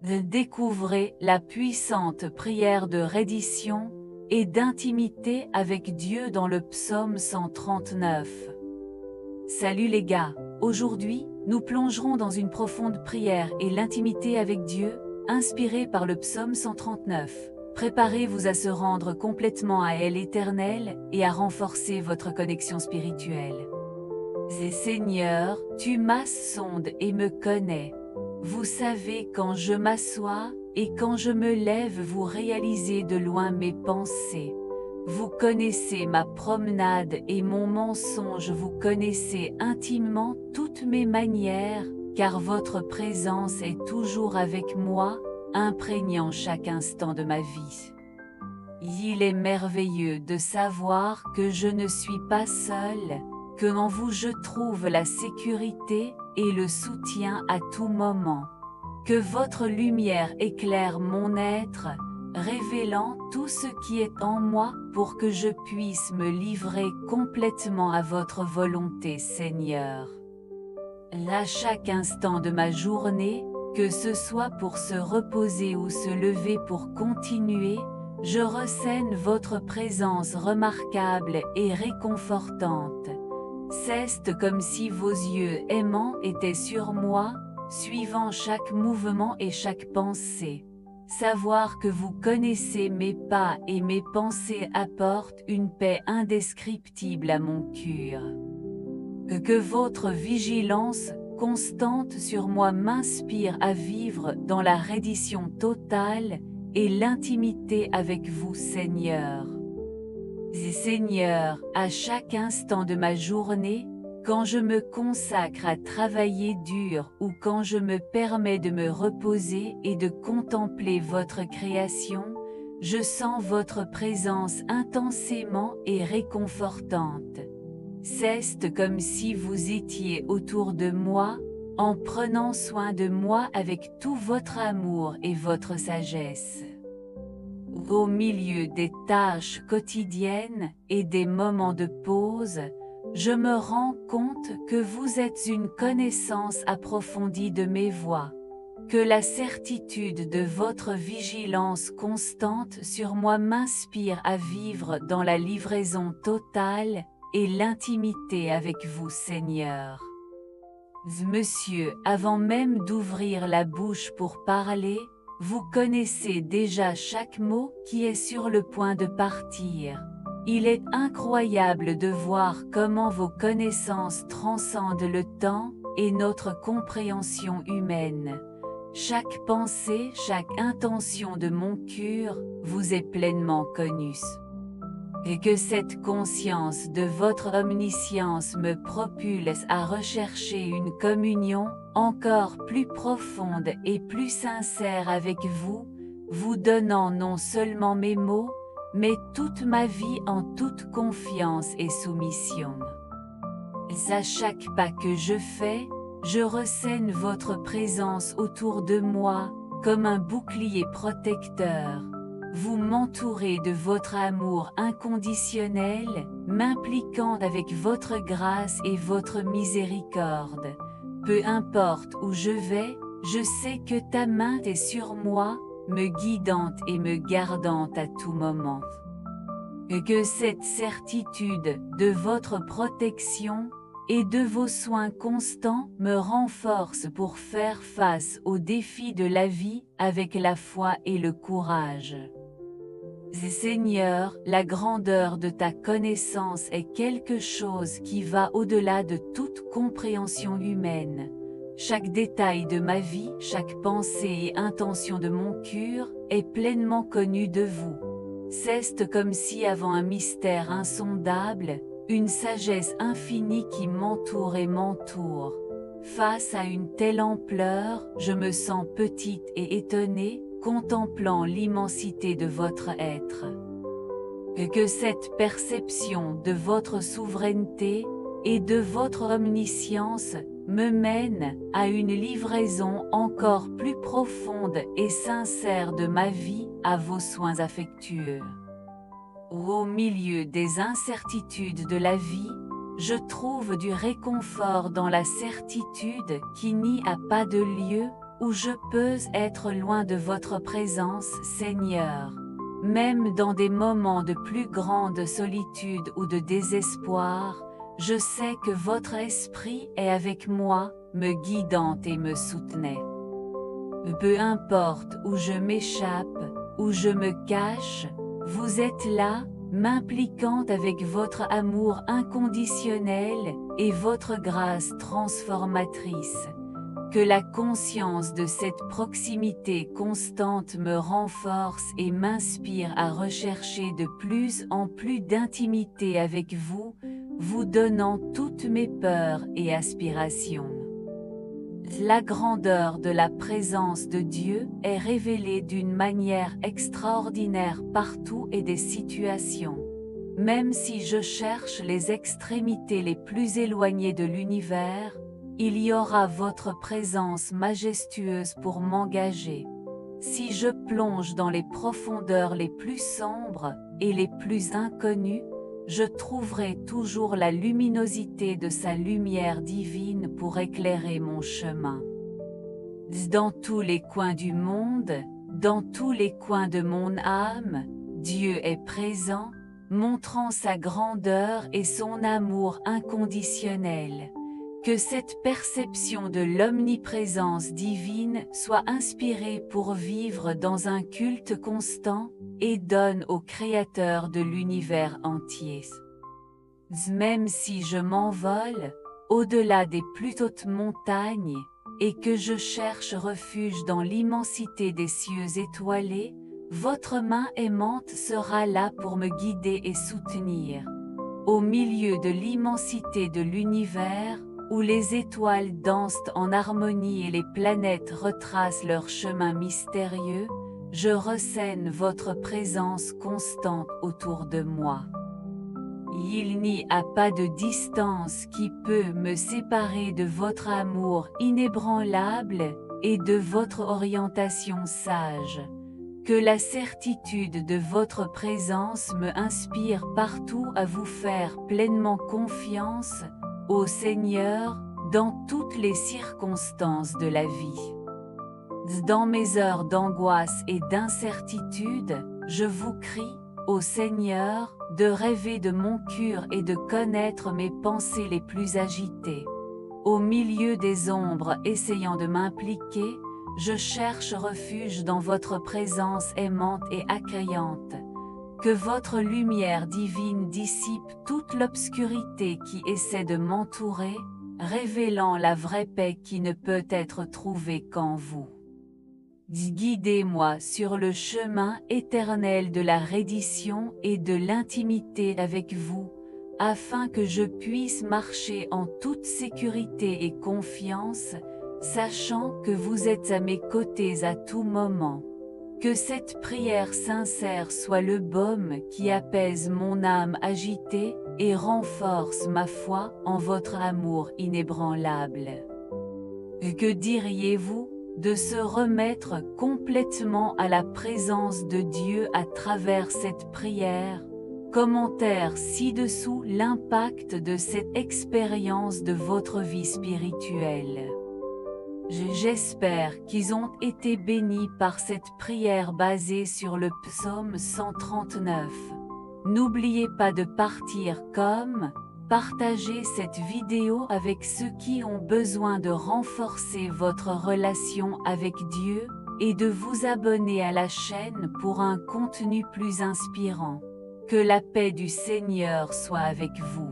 Découvrez la puissante prière de reddition et d'intimité avec Dieu dans le psaume 139. Salut les gars, aujourd'hui, nous plongerons dans une profonde prière et l'intimité avec Dieu, inspirée par le psaume 139. Préparez-vous à se rendre complètement à elle éternelle et à renforcer votre connexion spirituelle. Seigneur, tu m'assondes et me connais. Vous savez quand je m'assois et quand je me lève, vous réalisez de loin mes pensées. Vous connaissez ma promenade et mon mensonge, vous connaissez intimement toutes mes manières, car votre présence est toujours avec moi, imprégnant chaque instant de ma vie. Il est merveilleux de savoir que je ne suis pas seule, que en vous je trouve la sécurité et le soutien à tout moment. Que votre lumière éclaire mon être, révélant tout ce qui est en moi pour que je puisse me livrer complètement à votre volonté, Seigneur. À chaque instant de ma journée, que ce soit pour se reposer ou se lever pour continuer, je ressens votre présence remarquable et réconfortante. C'est comme si vos yeux aimants étaient sur moi, suivant chaque mouvement et chaque pensée. Savoir que vous connaissez mes pas et mes pensées apporte une paix indescriptible à mon cœur. Que votre vigilance constante sur moi m'inspire à vivre dans la reddition totale et l'intimité avec vous, Seigneur. Seigneur, à chaque instant de ma journée, quand je me consacre à travailler dur ou quand je me permets de me reposer et de contempler votre création, je sens votre présence intensément et réconfortante. C'est comme si vous étiez autour de moi, en prenant soin de moi avec tout votre amour et votre sagesse. Au milieu des tâches quotidiennes et des moments de pause, je me rends compte que vous êtes une connaissance approfondie de mes voies, que la certitude de votre vigilance constante sur moi m'inspire à vivre dans la livraison totale et l'intimité avec vous, Seigneur. Monsieur, avant même d'ouvrir la bouche pour parler, vous connaissez déjà chaque mot qui est sur le point de partir. Il est incroyable de voir comment vos connaissances transcendent le temps et notre compréhension humaine. Chaque pensée, chaque intention de mon cœur vous est pleinement connue. Et que cette conscience de votre omniscience me propulse à rechercher une communion encore plus profonde et plus sincère avec vous, vous donnant non seulement mes mots, mais toute ma vie en toute confiance et soumission. À chaque pas que je fais, je ressens votre présence autour de moi, comme un bouclier protecteur. Vous m'entourez de votre amour inconditionnel, m'impliquant avec votre grâce et votre miséricorde. Peu importe où je vais, je sais que ta main est sur moi, me guidant et me gardant à tout moment. Et que cette certitude de votre protection et de vos soins constants me renforce pour faire face aux défis de la vie avec la foi et le courage. Seigneur, la grandeur de ta connaissance est quelque chose qui va au-delà de toute compréhension humaine. Chaque détail de ma vie, chaque pensée et intention de mon cœur est pleinement connu de vous. C'est comme si avant un mystère insondable, une sagesse infinie qui m'entoure et m'entoure. Face à une telle ampleur, je me sens petite et étonnée, contemplant l'immensité de votre être. Que cette perception de votre souveraineté et de votre omniscience me mène à une livraison encore plus profonde et sincère de ma vie à vos soins affectueux. Au milieu des incertitudes de la vie, je trouve du réconfort dans la certitude qu'il n'y a pas de lieu où je peux être loin de votre présence, Seigneur. Même dans des moments de plus grande solitude ou de désespoir, je sais que votre esprit est avec moi, me guidant et me soutenant. Peu importe où je m'échappe, où je me cache, vous êtes là, m'impliquant avec votre amour inconditionnel et votre grâce transformatrice. Que la conscience de cette proximité constante me renforce et m'inspire à rechercher de plus en plus d'intimité avec vous, vous donnant toutes mes peurs et aspirations. La grandeur de la présence de Dieu est révélée d'une manière extraordinaire partout et des situations. Même si je cherche les extrémités les plus éloignées de l'univers, il y aura votre présence majestueuse pour m'engager. Si je plonge dans les profondeurs les plus sombres et les plus inconnues, je trouverai toujours la luminosité de sa lumière divine pour éclairer mon chemin. Dans tous les coins du monde, dans tous les coins de mon âme, Dieu est présent, montrant sa grandeur et son amour inconditionnel. Que cette perception de l'omniprésence divine soit inspirée pour vivre dans un culte constant et donne au Créateur de l'univers entier. Même si je m'envole, au-delà des plus hautes montagnes, et que je cherche refuge dans l'immensité des cieux étoilés, votre main aimante sera là pour me guider et soutenir. Au milieu de l'immensité de l'univers, où les étoiles dansent en harmonie et les planètes retracent leur chemin mystérieux, je ressens votre présence constante autour de moi. Il n'y a pas de distance qui peut me séparer de votre amour inébranlable et de votre orientation sage. Que la certitude de votre présence me inspire partout à vous faire pleinement confiance, ô Seigneur, dans toutes les circonstances de la vie. Dans mes heures d'angoisse et d'incertitude, je vous crie, ô Seigneur, de rêver de mon cœur et de connaître mes pensées les plus agitées. Au milieu des ombres essayant de m'impliquer, je cherche refuge dans votre présence aimante et accueillante. Que votre lumière divine dissipe toute l'obscurité qui essaie de m'entourer, révélant la vraie paix qui ne peut être trouvée qu'en vous. Guidez-moi sur le chemin éternel de la reddition et de l'intimité avec vous, afin que je puisse marcher en toute sécurité et confiance, sachant que vous êtes à mes côtés à tout moment. Que cette prière sincère soit le baume qui apaise mon âme agitée et renforce ma foi en votre amour inébranlable. Que diriez-vous de se remettre complètement à la présence de Dieu à travers cette prière? Commentaire ci-dessous l'impact de cette expérience de votre vie spirituelle. J'espère qu'ils ont été bénis par cette prière basée sur le psaume 139. N'oubliez pas de partager cette vidéo avec ceux qui ont besoin de renforcer votre relation avec Dieu, et de vous abonner à la chaîne pour un contenu plus inspirant. Que la paix du Seigneur soit avec vous.